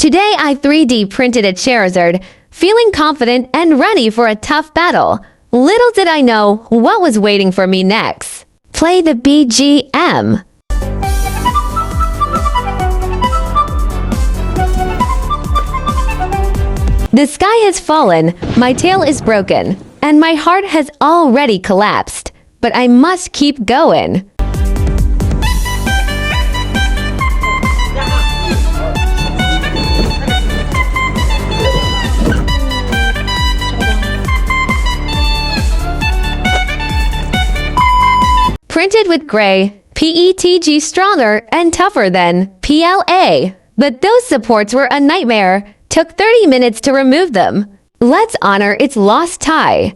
Today I 3D printed a Charizard, feeling confident and ready for a tough battle. Little did I know what was waiting for me next. Play the BGM. The sky has fallen, my tail is broken, and my heart has already collapsed. But I must keep going. Printed with gray, PETG stronger and tougher than PLA. But those supports were a nightmare. Took 30 minutes to remove them. Let's honor its lost tie.